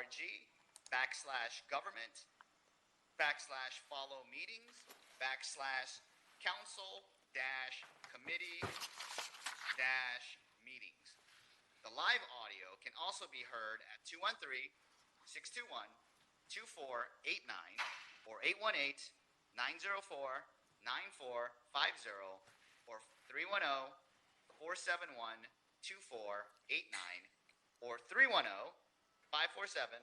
.org/government/follow meetings /council-committee-meetings. The live audio can also be heard at 213-621-2489 or 818-904-9450 or 310-471-2489 or 310-547-2489.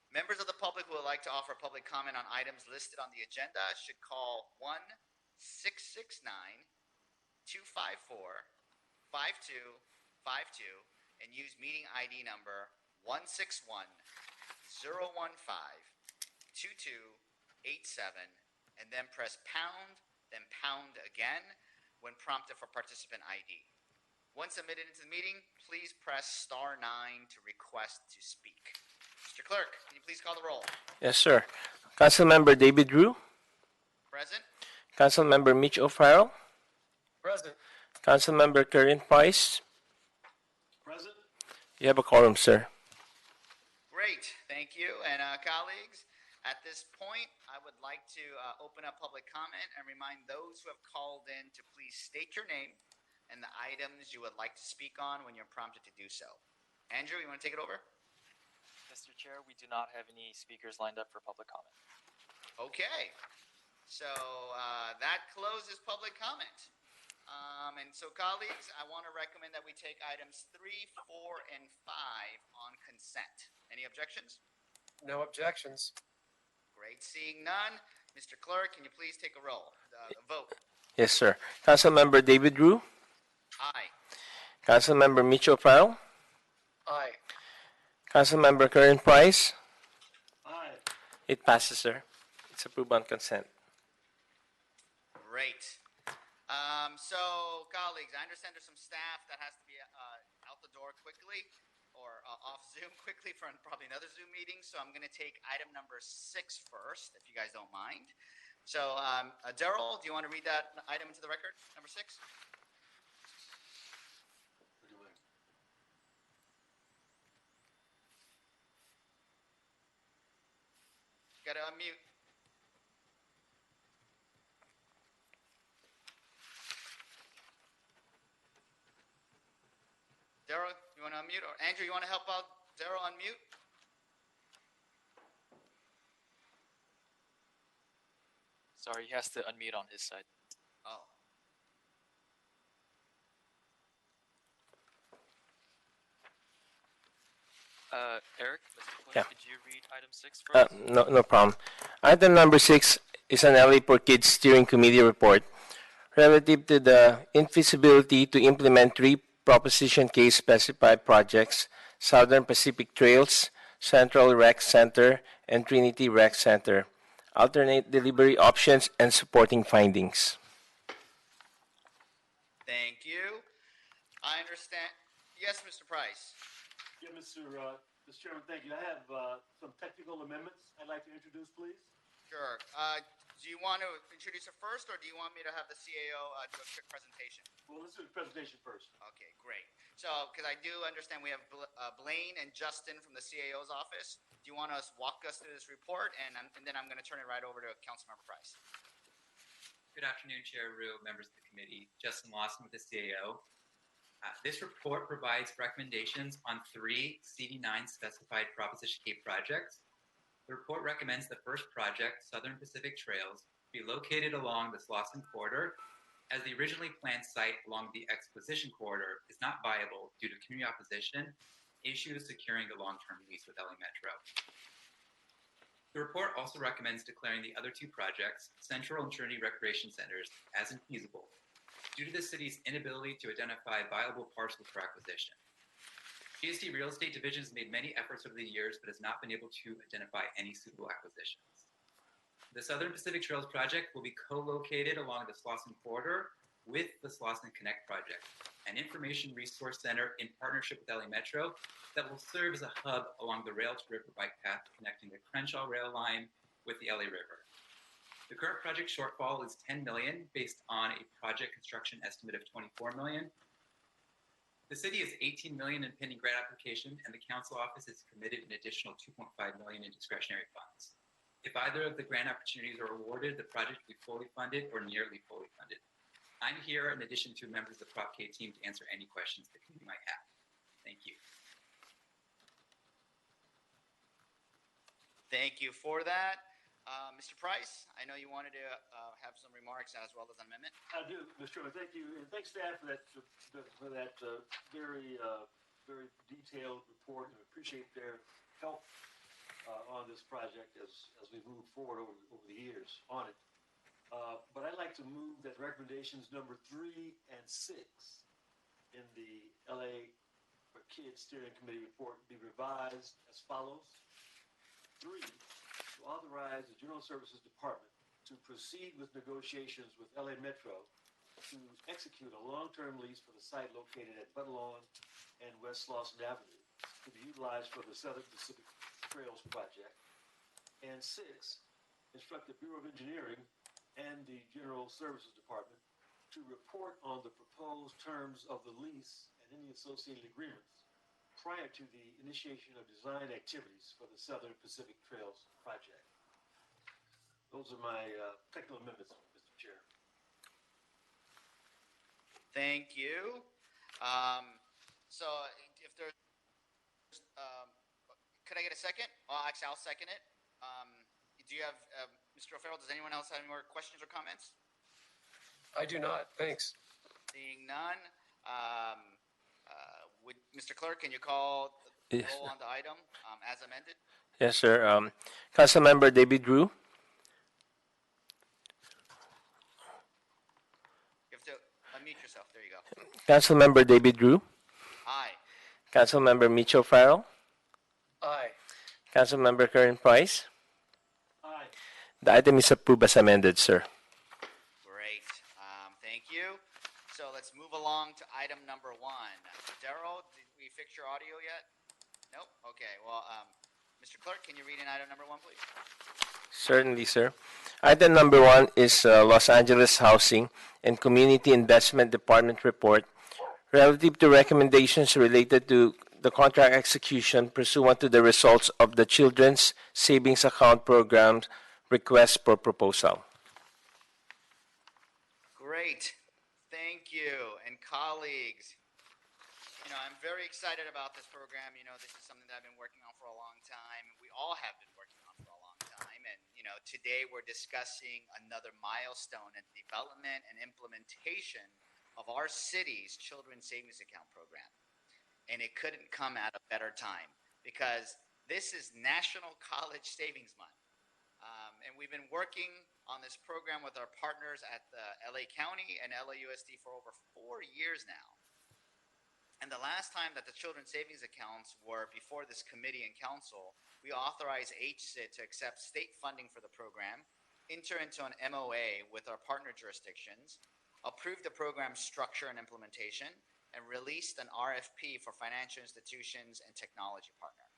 Members of the public who would like to offer public comment on items listed on the agenda should call 1-669-254-5252 and use meeting ID number 161-015-2287 and then press pound, then pound again when prompted for participant ID. Once admitted into the meeting, please press *9 to request to speak. Mr. Clerk, can you please call the roll? Yes, sir. Councilmember David Rue. Present. Councilmember Mitch O'Farrell. Present. Councilmember Karen Price. Present. You have a quorum, sir. Great, thank you. And colleagues, at this point, I would like to open up public comment and remind those who have called in to please state your name and the items you would like to speak on when you're prompted to do so. Andrew, you want to take it over? Mr. Chair, we do not have any speakers lined up for public comment. Okay, so that closes public comment. And so, colleagues, I want to recommend that we take items 3, 4, and 5 on consent. Any objections? No objections. Great, seeing none. Mr. Clerk, can you please take a roll? Vote. Yes, sir. Councilmember David Rue. Aye. Councilmember Mitch O'Farrell. Aye. Councilmember Karen Price. Aye. It passes, sir. It's approved on consent. Great. So, colleagues, I understand there's some staff that has to be out the door quickly or off Zoom quickly for probably another Zoom meeting. So I'm going to take item number 6 first, if you guys don't mind. So, Daryl, do you want to read that item into the record, number 6? Got to unmute. Daryl, you want to unmute? Or Andrew, you want to help out Daryl unmute? Sorry, he has to unmute on his side. Oh. Eric, Mr. Clerk, Yeah. could you read item 6 first? No problem. Item number 6 is an LA for Kids Steering Committee report relative to the infeasibility to implement 3 Proposition K specified projects: Southern Pacific Trails, Central Rec Center, and Trinity Rec Center, alternate delivery options, and supporting findings. Thank you. I understand. Yes, Mr. Price. Yeah, Mr. Chairman, thank you. I have some technical amendments I'd like to introduce, please. Sure. Do you want to introduce it first, or do you want me to have the CAO do a quick presentation? Well, let's do the presentation first. Okay, great. So, because I do understand we have Blaine and Justin from the CAO's office. Do you want to walk us through this report, and then I'm going to turn it right over to Councilmember Price. Good afternoon, Chair Rue, members of the committee. Justin Lawson with the CAO. This report provides recommendations on 3 CD9 specified Proposition K projects. The report recommends the first project, Southern Pacific Trails, be located along the Slauson Corridor, as the originally planned site along the Exposition Corridor is not viable due to community opposition, issues securing the long-term lease with LA Metro. The report also recommends declaring the other 2 projects, Central and Trinity Recreation Centers, as infeasible, due to the city's inability to identify viable parcels for acquisition. GSD Real Estate Division has made many efforts over the years, but has not been able to identify any suitable acquisitions. The Southern Pacific Trails project will be co-located along the Slauson Corridor with the Slauson Connect project, an information resource center in partnership with LA Metro that will serve as a hub along the Rail to River bike path connecting the Crenshaw rail line with the LA River. The current project shortfall is $10 million based on a project construction estimate of $24 million. The city has 18 million in pending grant application, and the council office has committed an additional 2.5 million in discretionary funds. If either of the grant opportunities are awarded, the project will be fully funded or nearly fully funded. I'm here in addition to members of the Prop K team to answer any questions the committee might have. Thank you. Thank you for that. Mr. Price, I know you wanted to have some remarks as well as an amendment. I do, Mr. Chairman. Thank you, and thanks staff for that very very detailed report, and appreciate their help on this project as we move forward over the years on it. But I'd like to move that recommendations number 3 and 6 in the LA for Kids Steering Committee report be revised as follows. 3, to authorize the General Services Department to proceed with negotiations with LA Metro to execute a long-term lease for the site located at Butterlawn and West Slauson Avenue to be utilized for the Southern Pacific Trails project. And 6, instruct the Bureau of Engineering and the General Services Department to report on the proposed terms of the lease and any associated agreements prior to the initiation of design activities for the Southern Pacific Trails project. Those are my technical amendments, Mr. Chair. Thank you. So if there's, could I get a second? Well, actually, I'll second it. Do you have, Mr. O'Farrell, does anyone else have any more questions or comments? I do not. Thanks. Seeing none, would Mr. Clerk, can you call the Yes. roll on the item as amended? Yes, sir. Councilmember David Rue, You have to unmute yourself. There you go. Councilmember David Rue, Aye. Councilmember Mitchell Farrell, Aye. Councilmember Karen Price. Aye. The item is approved as amended, sir. Great. Thank you. So let's move along to item number 1. Daryl, did we fix your audio yet? Nope. Okay. Well, Mr. Clerk, can you read in item number 1, please? Certainly, sir. Item number 1 is Los Angeles Housing and Community Investment Department report relative to recommendations related to the contract execution pursuant to the results of the Children's Savings Account Program's request for proposal. Great. Thank you. And colleagues, you know, I'm very excited about this program. You know, this is something that I've been working on for a long time. We all have been working on for a long time. And, you know, today we're discussing another milestone in the development and implementation of our city's Children's Savings Account Program. And it couldn't come at a better time because this is National College Savings Month. And we've been working on this program with our partners at the LA County and LAUSD for over 4 years now. And the last time that the children's savings accounts were before this committee and council, we authorized HSID to accept state funding for the program, enter into an MOA with our partner jurisdictions, approve the program structure and implementation, and released an RFP for financial institutions and technology partner.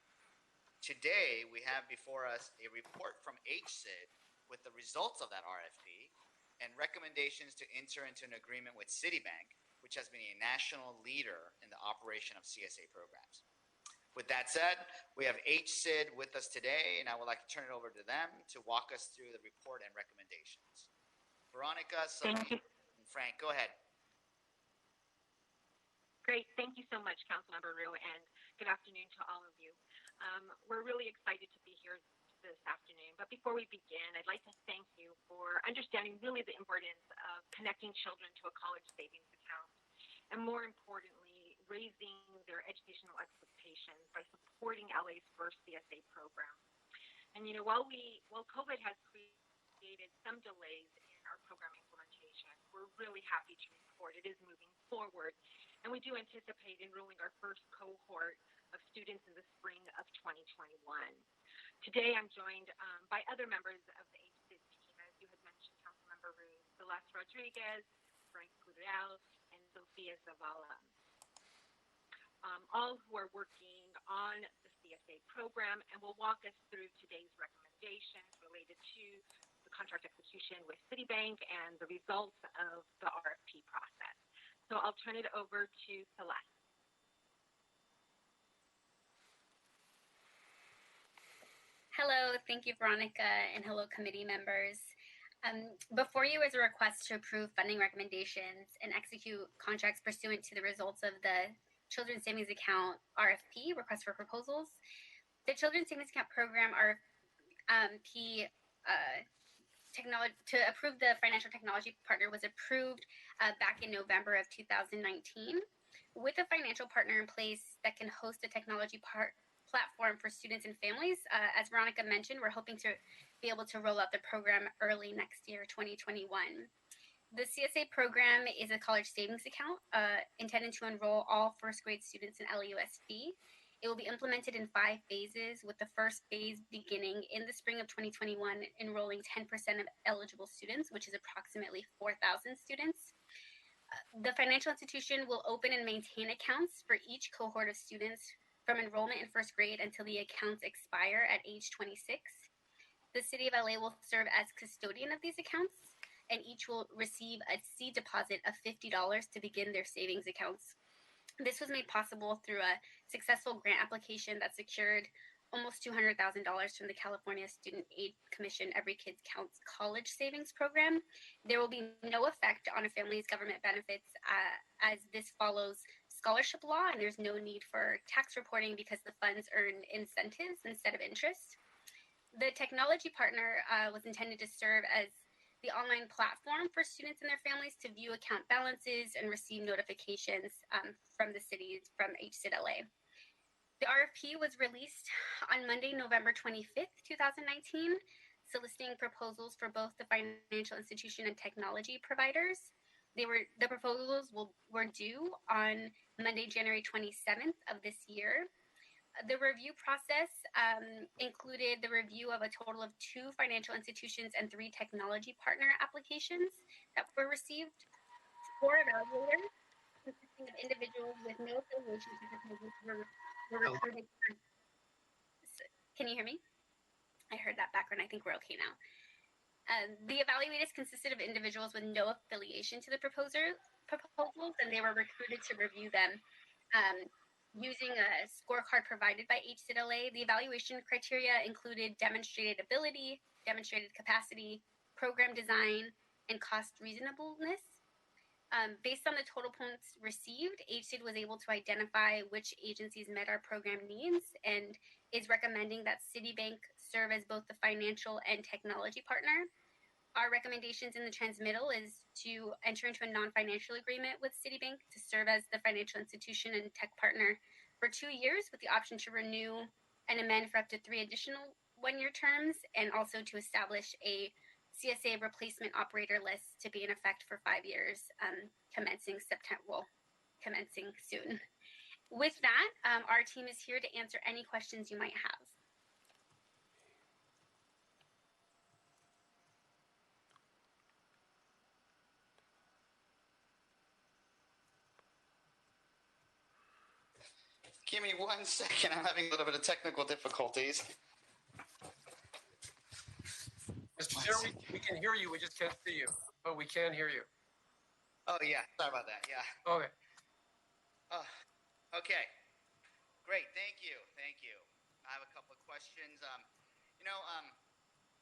Today, we have before us a report from HSID with the results of that RFP and recommendations to enter into an agreement with Citibank, which has been a national leader in the operation of CSA programs. With that said, we have HSID with us today, and I would like to turn it over to them to walk us through the report and recommendations. Veronica, Celine, and Frank, go ahead. Great. Thank you so much, Councilmember Rue, and good afternoon to all of you. We're really excited to be here this afternoon. But before we begin, I'd like to thank you for understanding really the importance of connecting children to a college savings account, and more importantly, raising their educational expectations by supporting LA's first CSA program. And you know, while COVID has created some delays in our program implementation, we're really happy to report it is moving forward, and we do anticipate enrolling our first cohort of students in the spring of 2021. Today, I'm joined by other members of the HSID team, as you had mentioned, Councilmember Rue, Celeste Rodriguez, Frank Gurriel, and Sofia Zavala, all who are working on the CSA program and will walk us through today's recommendations related to the contract execution with Citibank and the results of the RFP process. So I'll turn it over to Celeste. Hello, thank you, Veronica, and hello, committee members. Before you is a request to approve funding recommendations and execute contracts pursuant to the results of the Children's Savings Account RFP, request for proposals. The Children's Savings Account Program RFP to approve the financial technology partner was approved back in November of 2019. With a financial partner in place that can host a technology platform for students and families, as Veronica mentioned, we're hoping to be able to roll out the program early next year, 2021. The CSA program is a college savings account intended to enroll all first grade students in LUSD. It will be implemented in 5 phases, with the first phase beginning in the spring of 2021, enrolling 10% of eligible students, which is approximately 4,000 students. The financial institution will open and maintain accounts for each cohort of students from enrollment in first grade until the accounts expire at age 26. The City of LA will serve as custodian of these accounts, and each will receive a seed deposit of $50 to begin their savings accounts. This was made possible through a successful grant application that secured almost $200,000 from the California Student Aid Commission Every Kid Counts College Savings Program. There will be no effect on a family's government benefits as this follows scholarship law, and there's no need for tax reporting because the funds earn incentives instead of interest. The technology partner was intended to serve as the online platform for students and their families to view account balances and receive notifications from the cities, from HSID LA. The RFP was released on Monday, November 25th, 2019, soliciting proposals for both the financial institution and technology providers. The proposals were due on Monday, January 27th of this year. The review process included the review of a total of 2 financial institutions and 3 technology partner applications that were received. 4 evaluators, consisting of individuals with no affiliation to proposals, were recruited. Can you hear me? I heard that background. I think we're okay now. The evaluators consisted of individuals with no affiliation to the proposals, and they were recruited to review them. Using a scorecard provided by HSID LA, the evaluation criteria included demonstrated ability, demonstrated capacity, program design, and cost reasonableness. Based on the total points received, HSID was able to identify which agencies met our program needs and is recommending that Citibank serve as both the financial and technology partner. Our recommendations in the transmittal is to enter into a non-financial agreement with Citibank to serve as the financial institution and tech partner for 2 years, with the option to renew and amend for up to 3 additional 1-year terms, and also to establish a CSA replacement operator list to be in effect for 5 years, commencing soon. With that, our team is here to answer any questions you might have. Give me 1 second. I'm having a little bit of technical difficulties. Mr. Chair, we can hear you. We just can't see you, but we can hear you. Oh, yeah. Sorry about that. Yeah. Okay. Okay. Great. Thank you. Thank you. I have a couple of questions.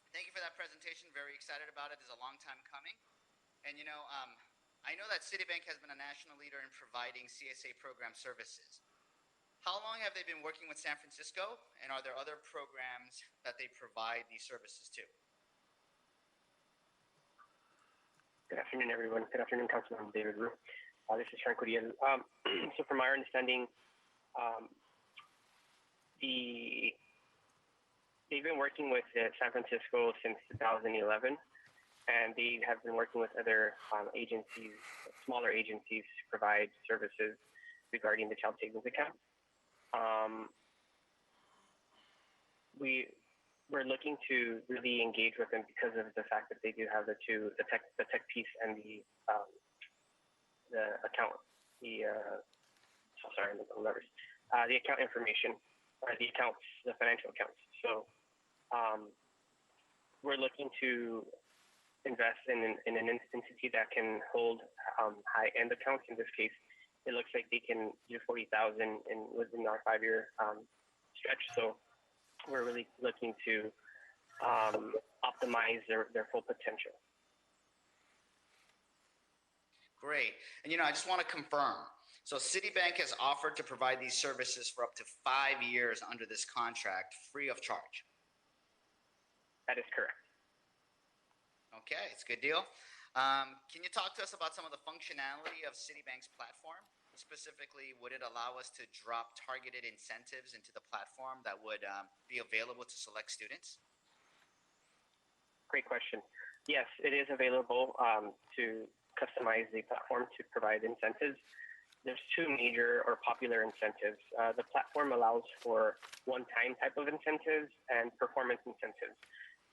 Thank you for that presentation. Very excited about it. It's a long time coming. And, I know that Citibank has been a national leader in providing CSA program services. How long have they been working with San Francisco, and are there other programs that they provide these services to? Good afternoon, everyone. Good afternoon, Councilman David Rue. This is Sharon Cudillo. So from our understanding, they've been working with San Francisco since 2011, and they have been working with other agencies, smaller agencies, to provide services regarding the child savings account. We're looking to really engage with them because of the fact that they do have the tech piece and the account, the account information, or the accounts, the financial accounts. So we're looking to invest in an entity that can hold high-end accounts. In this case, it looks like they can do 40,000 within our 5-year stretch. So we're really looking to optimize their full potential. Great. And I just want to confirm. So Citibank has offered to provide these services for up to 5 years under this contract, free of charge. That is correct. Okay, it's a good deal. Can you talk to us about some of the functionality of Citibank's platform? Specifically, would it allow us to drop targeted incentives into the platform that would be available to select students? Great question. Yes, it is available to customize the platform to provide incentives. There's two major or popular incentives. The platform allows for one-time type of incentives and performance incentives.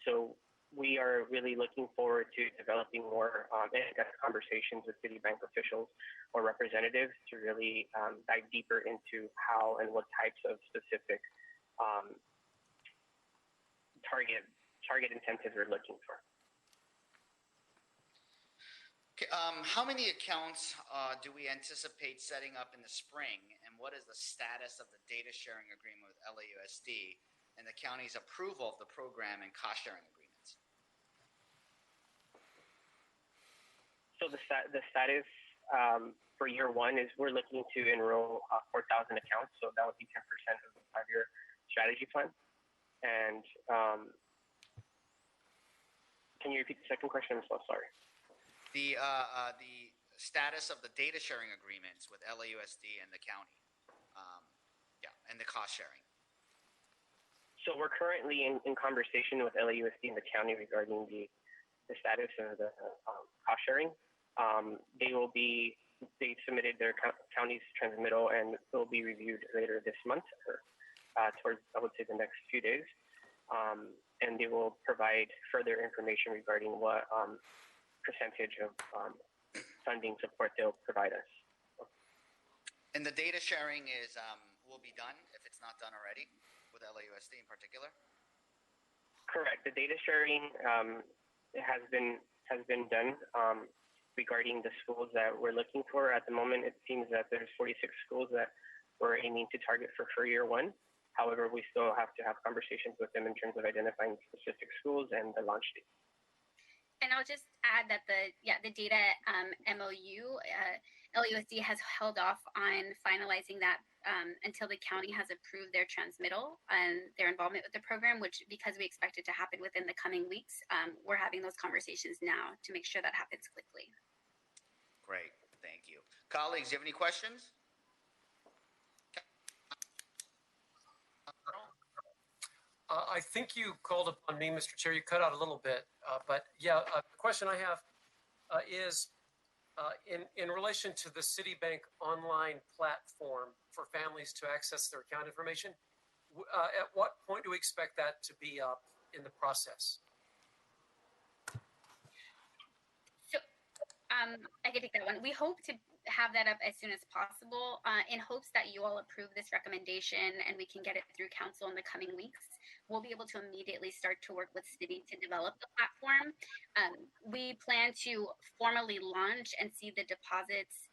So we are really looking forward to developing more in-depth conversations with Citibank officials or representatives to really dive deeper into how and what types of specific target incentives we're looking for. Okay, how many accounts do we anticipate setting up in the spring, and what is the status of the data sharing agreement with LAUSD and the county's approval of the program and cost sharing agreements? So the status for year one is we're looking to enroll 4,000 accounts, so that would be 10% of the 5-year strategy plan. And can you repeat the second question? I'm so sorry. The status of the data sharing agreements with LAUSD and the county, and the cost sharing. So we're currently in conversation with LAUSD and the county regarding the status of the cost sharing. They submitted their county's transmittal, and it will be reviewed later this month, or towards, I would say, the next few days. And they will provide further information regarding what percentage of funding support they'll provide us. And the data sharing will be done if it's not done already with LAUSD in particular? Correct. The data sharing has been done regarding the schools that we're looking for. At the moment, it seems that there's 46 schools that we're aiming to target for year one. However, we still have to have conversations with them in terms of identifying specific schools and the launch date. And I'll just add that the data MOU, LAUSD has held off on finalizing that until the county has approved their transmittal and their involvement with the program, which, because we expect it to happen within the coming weeks, we're having those conversations now to make sure that happens quickly. Great, thank you. Colleagues, do you have any questions? I think you called upon me, Mr. Chair. You cut out a little bit, but yeah, the question I have is in relation to the Citibank online platform for families to access their account information. At what point do we expect that to be up in the process? So I can take that one. We hope to have that up as soon as possible in hopes that you all approve this recommendation and we can get it through council in the coming weeks. We'll be able to immediately start to work with Citi to develop the platform. We plan to formally launch and see the deposits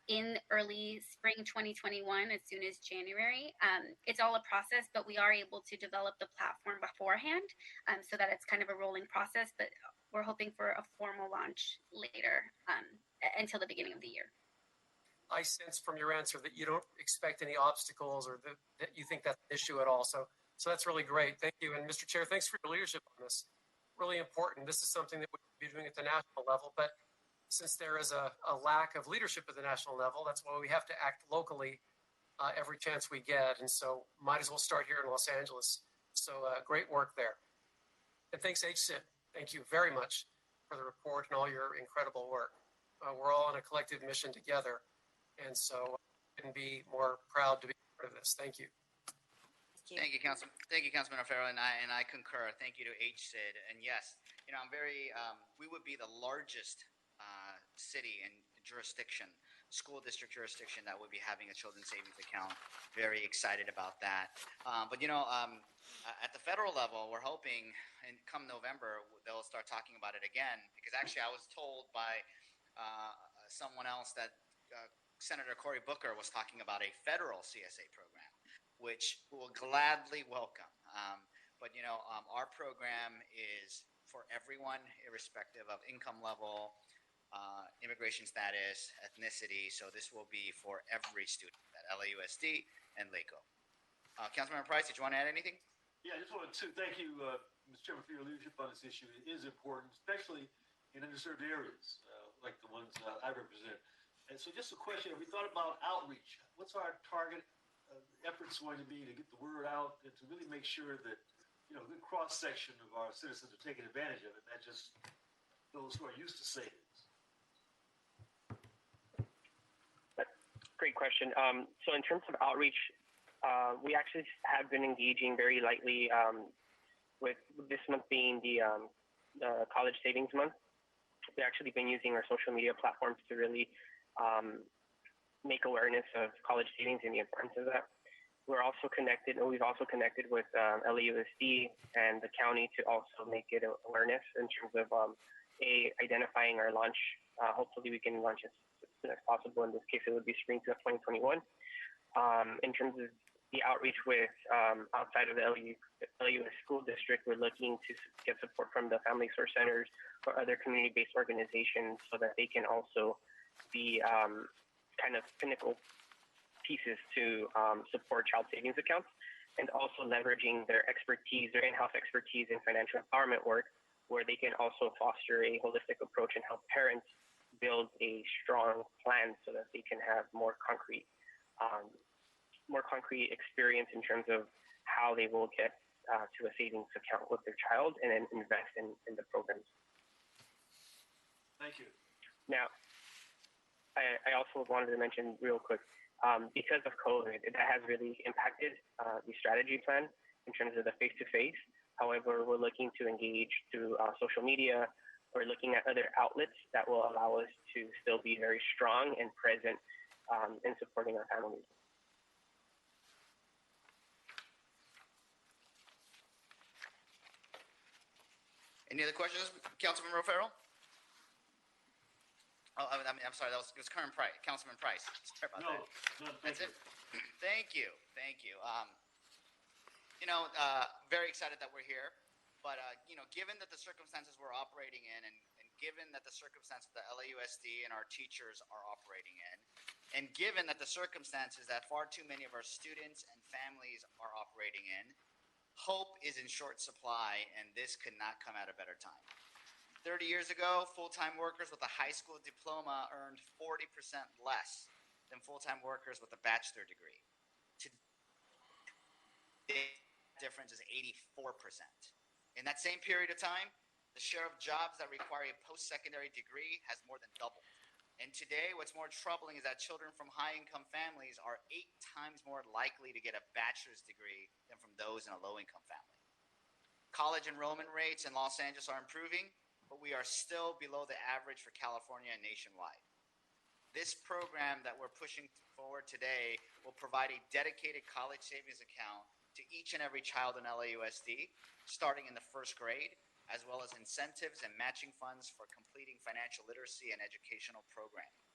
in early spring 2021, as soon as January. It's all a process, but we are able to develop the platform beforehand so that it's kind of a rolling process, but we're hoping for a formal launch later until the beginning of the year. I sense from your answer that you don't expect any obstacles or that you think that's an issue at all. So that's really great. Thank you. And Mr. Chair, thanks for your leadership on this. Really important. This is something that we could be doing at the national level, but since there is a lack of leadership at the national level, that's why we have to act locally every chance we get. And so might as well start here in Los Angeles. So great work there. And thanks, HSIT. Thank you very much for the report and all your incredible work. We're all on a collective mission together. And so I couldn't be more proud to be part of this. Thank you. Thank you, Councilman. Thank you, Councilman O'Farrell, and I concur. Thank you to HSID. And yes, I'm very. We would be the largest city and jurisdiction, school district jurisdiction, that would be having a children's savings account. Very excited about that. But at the federal level, we're hoping, and come November, they'll start talking about it again. Because actually, I was told by someone else that Senator Cory Booker was talking about a federal CSA program, which we'll gladly welcome. But our program is for everyone, irrespective of income level, immigration status, ethnicity. So this will be for every student at LAUSD and LACO. Councilmember Price, did you want to add anything? Yeah, I just wanted to thank you, Mr. Chairman, for your leadership on this issue. It is important, especially in underserved areas like the ones I represent. And so just a question, have we thought about outreach? What's our target efforts going to be to get the word out and to really make sure that, a good cross-section of our citizens are taking advantage of it, not just those who are used to savings? Great question. So in terms of outreach, we actually have been engaging very lightly with this month being the College Savings Month. We've actually been using our social media platforms to really make awareness of college savings and the importance of that. We've also connected with LAUSD and the county to also make it awareness in terms of identifying our launch. Hopefully we can launch as soon as possible. In this case, it would be spring of 2021. In terms of the outreach with outside of the LAUS school district, we're looking to get support from the Family Source Centers or other community-based organizations so that they can also be kind of pinnacle pieces to support child savings accounts, and also leveraging their expertise, their in-house expertise in financial empowerment work, where they can also foster a holistic approach and help parents build a strong plan so that they can have more concrete experience in terms of how they will get to a savings account with their child and then invest in the programs. Thank you. Now, I also wanted to mention real quick, because of COVID, that has really impacted the strategy plan in terms of the face-to-face. However, we're looking to engage through social media. We're looking at other outlets that will allow us to still be very strong and present in supporting our families. Any other questions, Councilman O'Farrell? Oh, I'm sorry. It was Councilman Price. Sorry about that. No, That's it. Thank you. Very excited that we're here. But, given that the circumstances we're operating in and given that the circumstances that LAUSD and our teachers are operating in, and given that the circumstances that far too many of our students and families are operating in, hope is in short supply, and this could not come at a better time. 30 years ago, full-time workers with a high school diploma earned 40% less than full-time workers with a bachelor degree. Today, the difference is 84%. In that same period of time, the share of jobs that require a post-secondary degree has more than doubled. And today, what's more troubling is that children from high-income families are 8 times more likely to get a bachelor's degree than from those in a low-income family. College enrollment rates in Los Angeles are improving, but we are still below the average for California and nationwide. This program that we're pushing forward today will provide a dedicated college savings account to each and every child in LAUSD, starting in the first grade, as well as incentives and matching funds for completing financial literacy and educational programming.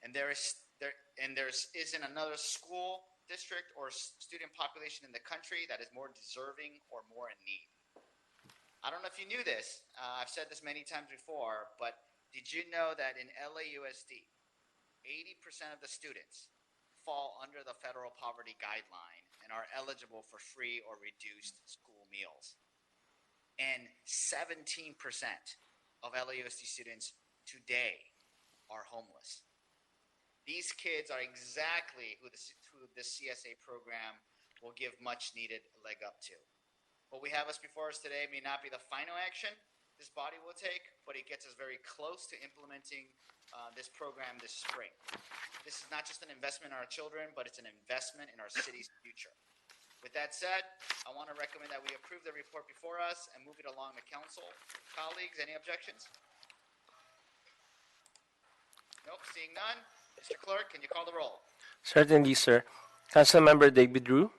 And there isn't another school district or student population in the country that is more deserving or more in need. I don't know if you knew this. I've said this many times before, but did you know that in LAUSD, 80% of the students fall under the federal poverty guideline and are eligible for free or reduced school meals? And 17% of LAUSD students today are homeless. These kids are exactly who the CSA program will give much needed leg up to. What we have before us today may not be the final action this body will take, but it gets us very close to implementing this program this spring. This is not just an investment in our children, but it's an investment in our city's future. With that said, I want to recommend that we approve the report before us and move it along to council. Colleagues, any objections? Nope, seeing none. Mr. Clerk, can you call the roll? Certainly, sir. Councilmember David Rue.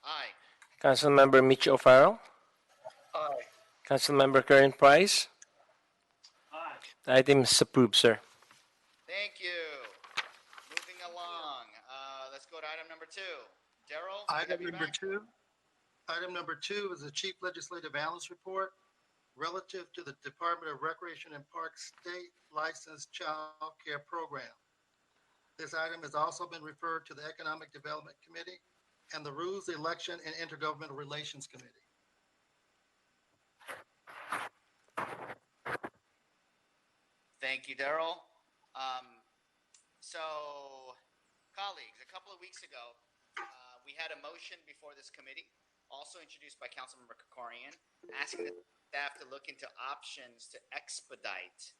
Aye. Councilmember Mitch O'Farrell. Aye. Councilmember Karen Price. Aye. The item is approved, sir. Thank you. Moving along. Let's go to item number 2. Daryl, good to have Item you number back. two. Item number two is the Chief Legislative Analyst Report relative to the Department of Recreation and Parks State Licensed Child Care Program. This item has also been referred to the Economic Development Committee and the Rules, Election, and Intergovernmental Relations Committee. Thank you, Daryl. So, colleagues, a couple of weeks ago, we had a motion before this committee, also introduced by Councilmember Kokorian, asking the staff to look into options to expedite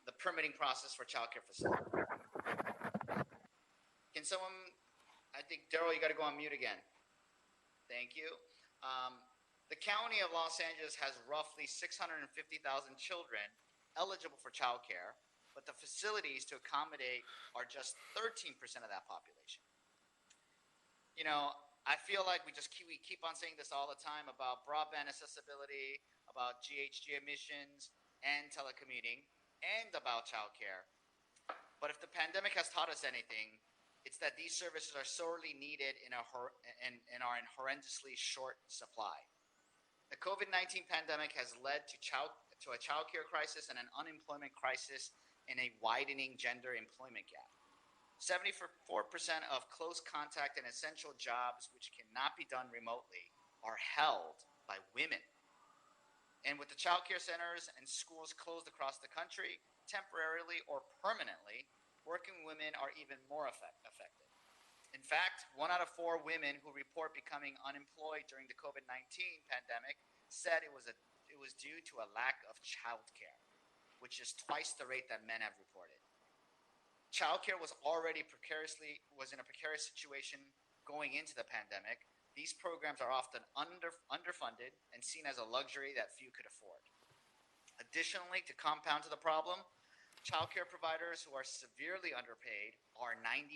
the permitting process for childcare facilities. Can someone, I think, Daryl, you got to go on mute again. Thank you. The County of Los Angeles has roughly 650,000 children eligible for childcare, but the facilities to accommodate are just 13% of that population. You know, I feel like we keep on saying this all the time about broadband accessibility, about GHG emissions and telecommuting, and about childcare. But if the pandemic has taught us anything, it's that these services are sorely needed and are in horrendously short supply. The COVID-19 pandemic has led to a childcare crisis and an unemployment crisis and a widening gender employment gap. 74% of close contact and essential jobs which cannot be done remotely are held by women. And with the childcare centers and schools closed across the country, temporarily or permanently, working women are even more affected. In fact, 1 out of 4 women who report becoming unemployed during the COVID-19 pandemic said it was due to a lack of childcare, which is twice the rate that men have reported. Childcare was in a precarious situation going into the pandemic. These programs are often underfunded and seen as a luxury that few could afford. Additionally, to compound to the problem, childcare providers who are severely underpaid are 94%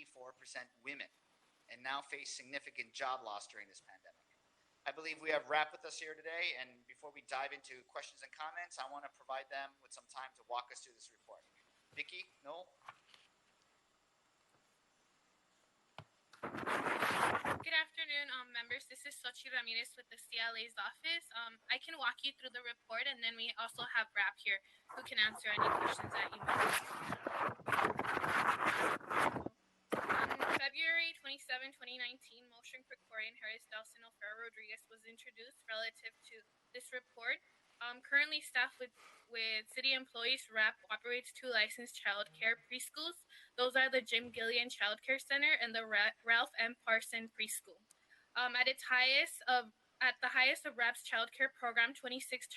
women and now face significant job loss during this pandemic. I believe we have Rap with us here today, and before we dive into questions and comments, I want to provide them with some time to walk us through this report. Vicky, Noel? Good afternoon, members. This is Sochi Ramirez with the CLA's office. I can walk you through the report, and then we also have Rap here who can answer any questions that you might have. On February 27, 2019, motion Krikorian, Harris, Delson, O'Farrell, Rodriguez was introduced relative to this report. Currently staffed with city employees, RAP operates 2 licensed child care preschools. Those are the Jim Gillian Child Care Center and the Ralph M. Parson Preschool. At the highest of RAP's child care program, 26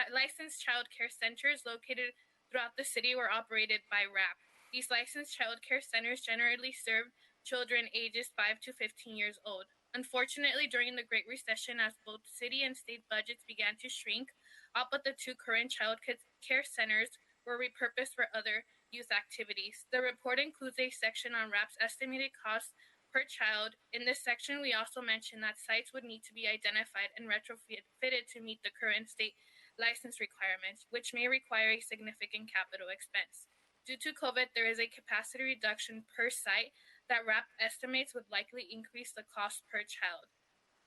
licensed child care centers located throughout the city were operated by RAP. These licensed child care centers generally serve children ages 5 to 15 years old. Unfortunately, during the Great Recession, as both city and state budgets began to shrink, all but the 2 current child care centers were repurposed for other youth activities. The report includes a section on RAP's estimated costs per child. In this section, we also mentioned that sites would need to be identified and retrofitted to meet the current state license requirements, which may require a significant capital expense. Due to COVID, there is a capacity reduction per site that RAP estimates would likely increase the cost per child.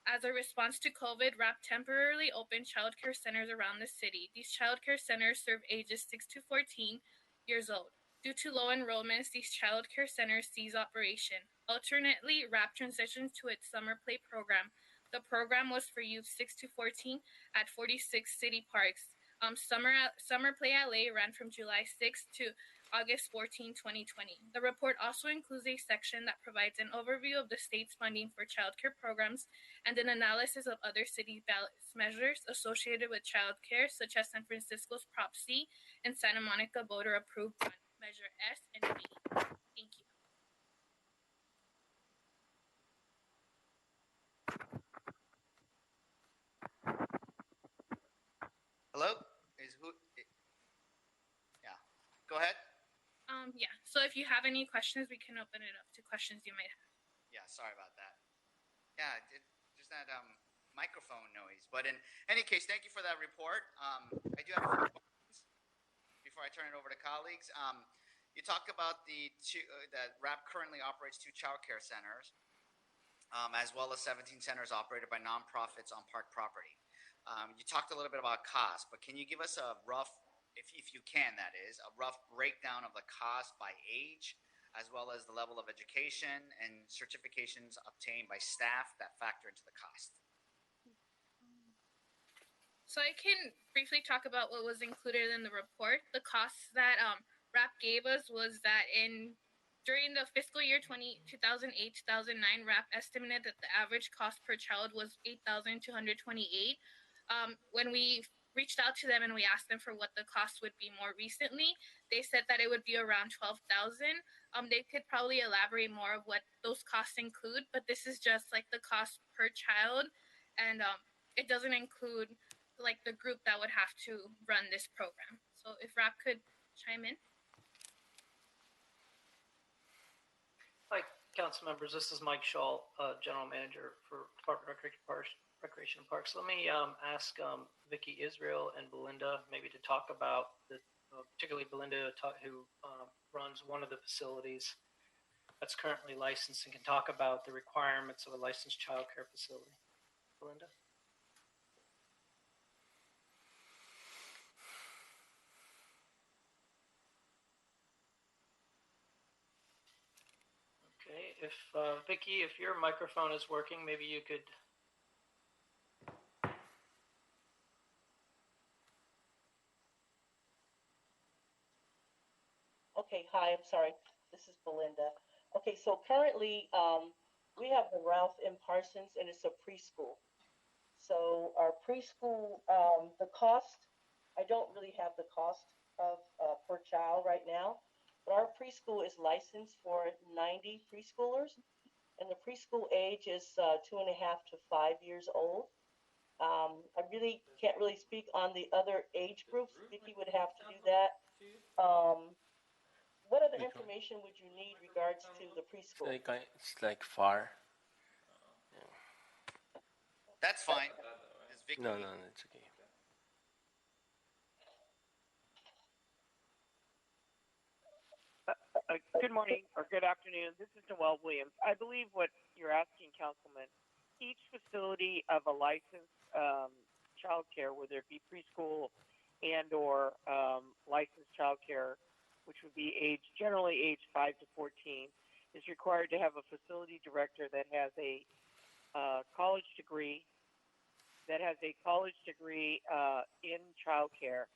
As a response to COVID, RAP temporarily opened childcare centers around the city. These childcare centers serve ages 6 to 14 years old. Due to low enrollments, these childcare centers cease operation. Alternately, RAP transitioned to its summer play program. The program was for youth 6 to 14 at 46 city parks. Summer Play LA ran from July 6 to August 14, 2020. The report also includes a section that provides an overview of the state's funding for childcare programs and an analysis of other city ballot measures associated with childcare, such as San Francisco's Prop C and Santa Monica voter-approved Measure S and B. Thank you. Hello? Yeah. Go ahead. Yeah. So if you have any questions, we can open it up to questions you might have. Yeah, sorry about that. Yeah, there's that microphone noise. But in any case, thank you for that report. I do have a few questions before I turn it over to colleagues. You talked about that RAP currently operates 2 child care centers. as well as 17 centers operated by nonprofits on park property. You talked a little bit about cost, but can you give us a rough, if you can, that is, a rough breakdown of the cost by age, as well as the level of education and certifications obtained by staff that factor into the cost? So I can briefly talk about what was included in the report. The costs that RAP gave us was that during the fiscal year 2008-2009, RAP estimated that the average cost per child was $8,228. When we reached out to them and we asked them for what the cost would be more recently, they said that it would be around $12,000. They could probably elaborate more of what those costs include, but this is just like the cost per child, and it doesn't include like the group that would have to run this program. So if RAP could chime in. Hi, council members. This is Mike Shaw, General Manager for Department of Recreation and Parks. Let me ask Vicky Israel and Belinda maybe to talk about particularly Belinda, who runs one of the facilities that's currently licensed and can talk about the requirements of a licensed child care facility. Belinda? Okay, if Vicky, if your microphone is working, maybe you could. Okay, hi, I'm sorry. This is Belinda. Okay, so currently we have the Ralph M. Parsons, and it's a preschool. So our preschool, the cost, I don't really have the cost of per child right now, but our preschool is licensed for 90 preschoolers, and the preschool age is 2.5 to 5 years old. I really can't really speak on the other age groups. Vicky would have to do that. What other information would you need regards to the preschool? It's like far. That's fine. Is Vicky... No, it's okay. Good morning or good afternoon. This is Noelle Williams. I believe what you're asking, Councilman, each facility of a licensed child care, whether it be preschool and or licensed child care, which would be generally age 5 to 14, is required to have a facility director that has a college degree, in child care.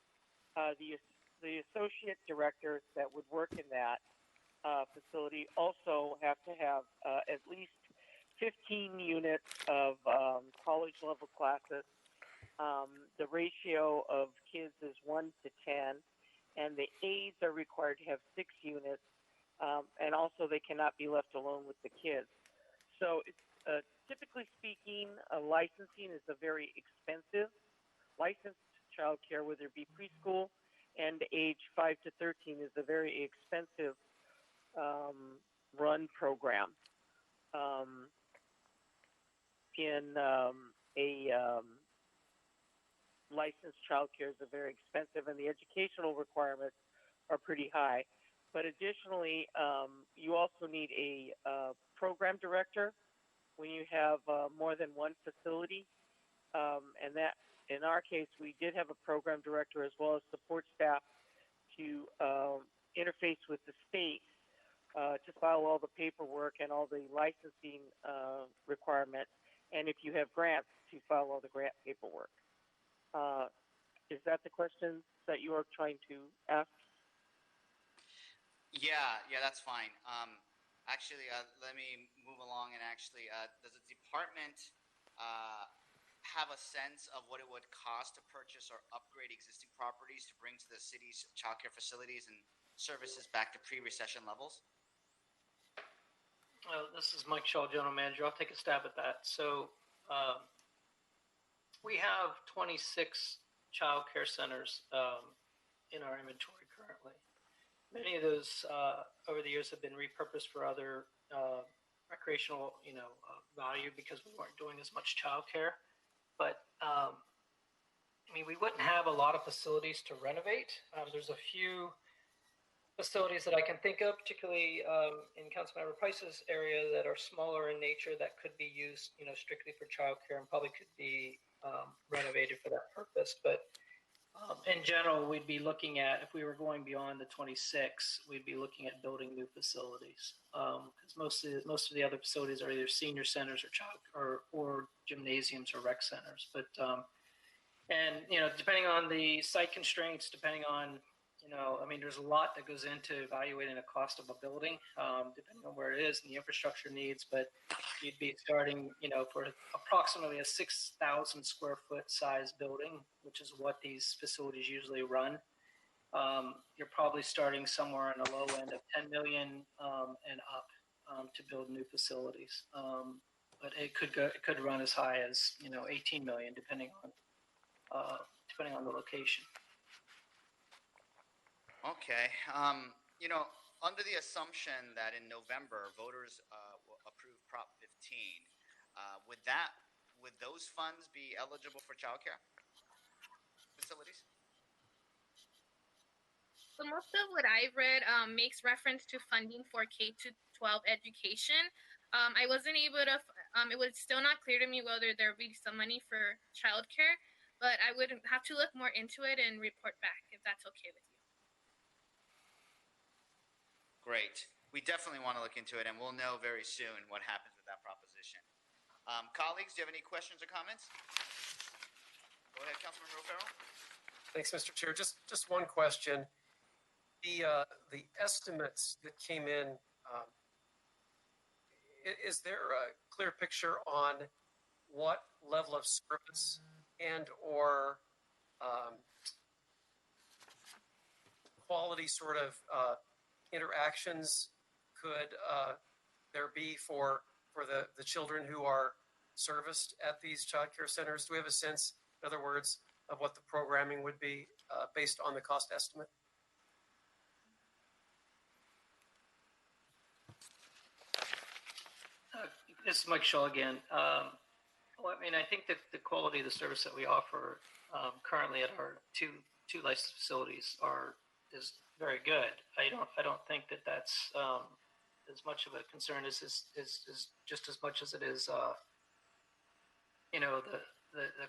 The associate directors that would work in that facility also have to have at least 15 units of college level classes. The ratio of kids is 1 to 10, and the aides are required to have 6 units, and also they cannot be left alone with the kids. So typically speaking, licensing is a very expensive. Licensed child care, whether it be preschool and age 5 to 13, is a very expensive run program. Licensed child care is very expensive, and the educational requirements are pretty high. But additionally, you also need a program director when you have more than one facility, and that, in our case, we did have a program director as well as support staff to interface with the state to file all the paperwork and all the licensing requirements, and if you have grants, to file all the grant paperwork. Is that the question that you are trying to ask? Yeah, that's fine. Actually, let me move along and actually, does the department have a sense of what it would cost to purchase or upgrade existing properties to bring to the city's childcare facilities and services back to pre-recession levels? This is Mike Shaw, General Manager. I'll take a stab at that. So we have 26 child care centers in our inventory currently. Many of those over the years have been repurposed for other recreational, value because we weren't doing as much child care. But we wouldn't have a lot of facilities to renovate. There's a few facilities that I can think of, particularly in Councilmember Price's area, that are smaller in nature that could be used, strictly for childcare and probably could be renovated for that purpose. But in general, we'd be looking at, if we were going beyond the 26, we'd be looking at building new facilities. Because most of the other facilities are either senior centers or gymnasiums or rec centers. But and depending on the site constraints, depending on there's a lot that goes into evaluating the cost of a building, depending on where it is and the infrastructure needs. But you'd be starting, for approximately a 6,000 square foot size building, which is what these facilities usually run. You're probably starting somewhere on the low end of 10 million and up to build new facilities. But it could run as high as 18 million, depending on the location. Okay. Under the assumption that in November voters will approve Prop 15, would those funds be eligible for childcare facilities? So most of what I've read makes reference to funding for K-12 education. I wasn't able to. It was still not clear to me whether there would be some money for childcare, but I would have to look more into it and report back if that's okay with you. Great. We definitely want to look into it, and we'll know very soon what happens with that proposition. Colleagues, do you have any questions or comments? Go ahead, Councilmember O'Farrell. Thanks, Mr. Chair. Just one question. The estimates that came in, is there a clear picture on what level of service and or quality sort of interactions could there be for the children who are serviced at these child care centers? Do we have a sense, in other words, of what the programming would be based on the cost estimate? This is Mike Shaw again. I think that the quality of the service that we offer currently at our two licensed facilities is very good. I don't think that that's as much of a concern as just as much as it is the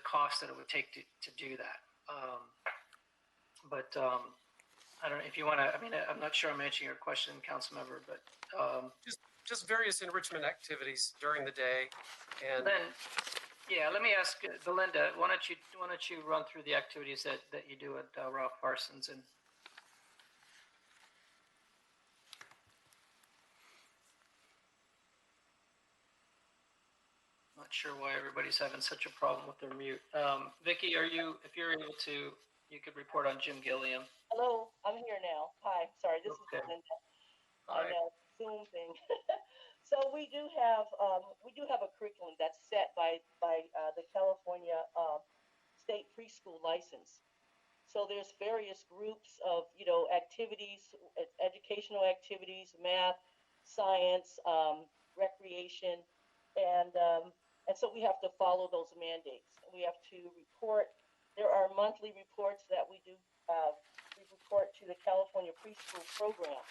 cost that it would take to do that. But I don't know if you want to. I'm not sure I'm answering your question, council member, but just various enrichment activities during the day, and then let me ask Belinda. Why don't you run through the activities that you do at Ralph Parsons and. Not sure why everybody's having such a problem with their mute. Vicky, if you're able to, you could report on Jim Gilliam. Hello, I'm here now. Hi, sorry, this Okay. is Belinda. Hi. I know, Zoom thing. So we do have a curriculum that's set by the California state preschool license. So there's various groups of activities, educational activities, math, science, recreation, and so we have to follow those mandates. We have to report. There are monthly reports that we do. We report to the California Preschool Program,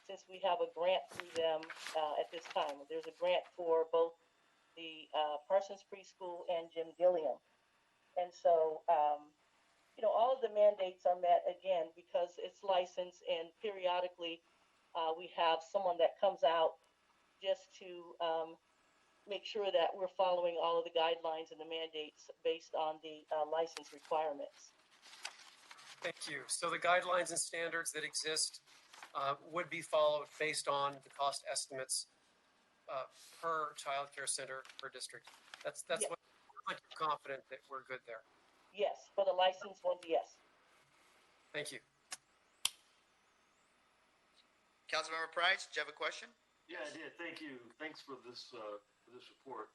since we have a grant through them at this time. There's a grant for both the Parsons Preschool and Jim Gilliam. And so, all of the mandates are met, again, because it's licensed, and periodically we have someone that comes out just to make sure that we're following all of the guidelines and the mandates based on the license requirements. thank you. So the guidelines and standards that exist would be followed based on the cost estimates per child care center per district. That's Yes. what I'm confident that we're good there. Yes, for the licensed ones, yes. Thank you. Councilmember Price, do you have a question? Yeah, I did. Thank you. Thanks for this report.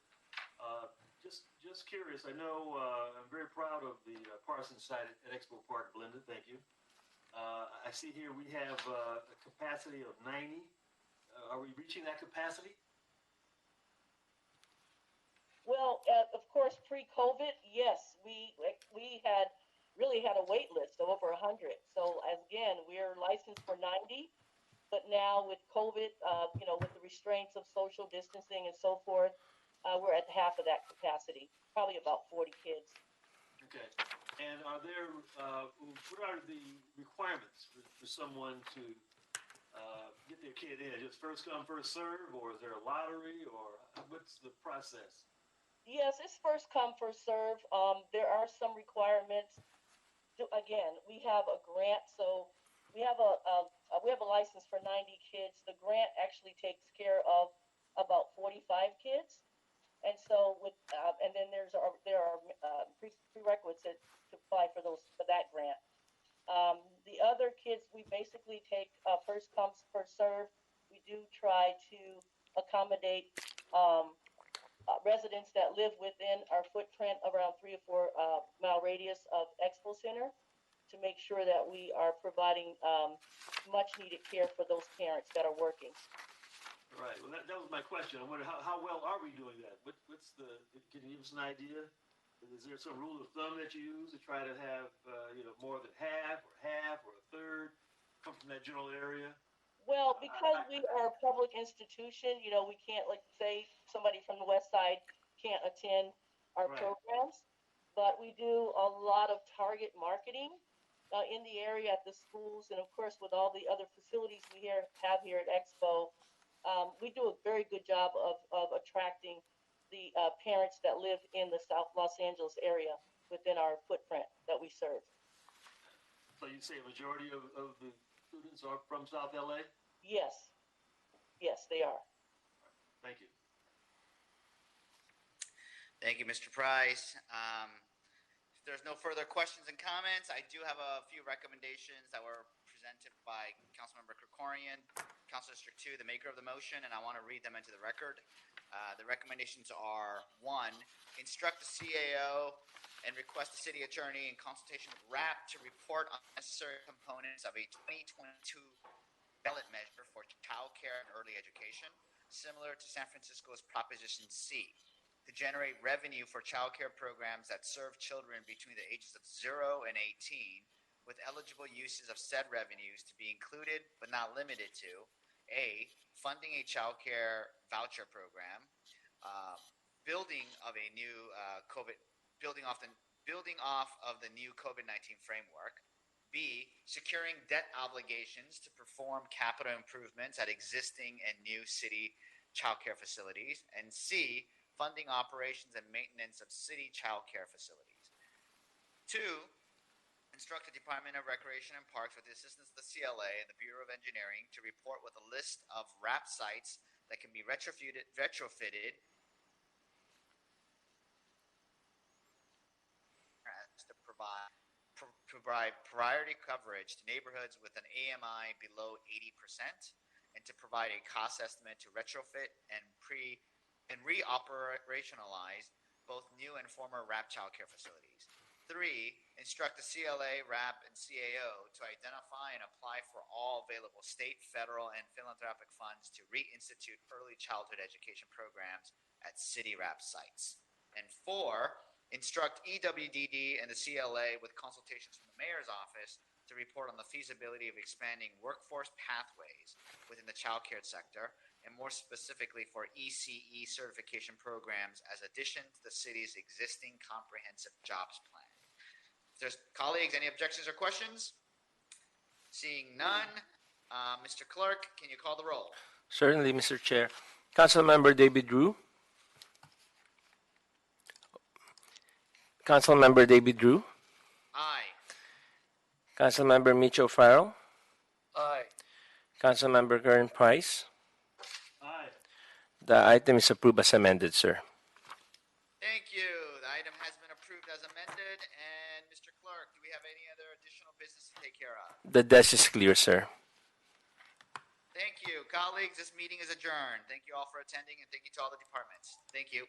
Just curious. I know I'm very proud of the Parsons site at Expo Park, Belinda. Thank you. I see here we have a capacity of 90. Are we reaching that capacity? Well, of course, pre-COVID, yes, we really had a wait list of over 100. So again, we're licensed for 90. But now with COVID, with the restraints of social distancing and so forth, we're at half of that capacity, probably about 40 kids. Okay. And what are the requirements for someone to get their kid in? Just first come, first serve, or is there a lottery, or what's the process? Yes, it's first come, first serve. There are some requirements. Again, we have a grant, so we have a license for 90 kids. The grant actually takes care of about 45 kids. And so and then there are prerequisites to apply for that grant. The other kids, we basically take first come, first serve. We do try to accommodate residents that live within our footprint around 3 or 4 mile radius of Expo Center to make sure that we are providing much needed care for those parents that are working. Right. Well, that was my question. I wonder how well are we doing that? Can you give us an idea? Is there some rule of thumb that you use to try to have, more than half or a third come from that general area? Well, because we are a public institution, we can't, like, say somebody from the West Side can't attend our programs, but we do a lot of target marketing in the area at the schools, and of course with all the other facilities we have here at Expo. We do a very good job of attracting the parents that live in the South Los Angeles area within our footprint that we serve. So you say a majority of the students are from South LA? Yes. Yes, they are. Thank you. Thank you, Mr. Price. If there's no further questions and comments, I do have a few recommendations that were presented by Councilmember Krikorian, Council District 2, the maker of the motion, and I want to read them into the record. The recommendations are: 1, instruct the CAO and request the city attorney in consultation with RAP to report on necessary components of a 2022 ballot measure for child care and early education, similar to San Francisco's Proposition C, to generate revenue for child care programs that serve children between the ages of 0 and 18, with eligible uses of said revenues to be included but not limited to: A, funding a child care voucher program, building off of the new COVID-19 framework; B, securing debt obligations to perform capital improvements at existing and new city child care facilities; and C, funding operations and maintenance of city child care facilities. 2, instruct the Department of Recreation and Parks, with the assistance of the CLA and the Bureau of Engineering, to report with a list of RAP sites that can be retrofitted to provide priority coverage to neighborhoods with an AMI below 80%, and to provide a cost estimate to retrofit and re-operationalize both new and former RAP child care facilities. 3, instruct the CLA, RAP, and CAO to identify and apply for all available state, federal, and philanthropic funds to reinstitute early childhood education programs at city RAP sites. And 4, instruct EWDD and the CLA, with consultations from the mayor's office, to report on the feasibility of expanding workforce pathways within the child care sector, and more specifically for ECE certification programs as addition to the city's existing comprehensive jobs plan. If there's colleagues, any objections or questions? Seeing none, Mr. Clerk, can you call the roll? Certainly, Mr. Chair. Councilmember David Drew. Councilmember David Drew. Aye. Councilmember Mitch O'Farrell. Aye. Councilmember Karen Price. Aye. The item is approved as amended, sir. Thank you. The item has been approved as amended. And Mr. Clerk, do we have any other additional business to take care of? The desk is clear, sir. Thank you. Colleagues, this meeting is adjourned. Thank you all for attending, and thank you to all the departments. Thank you.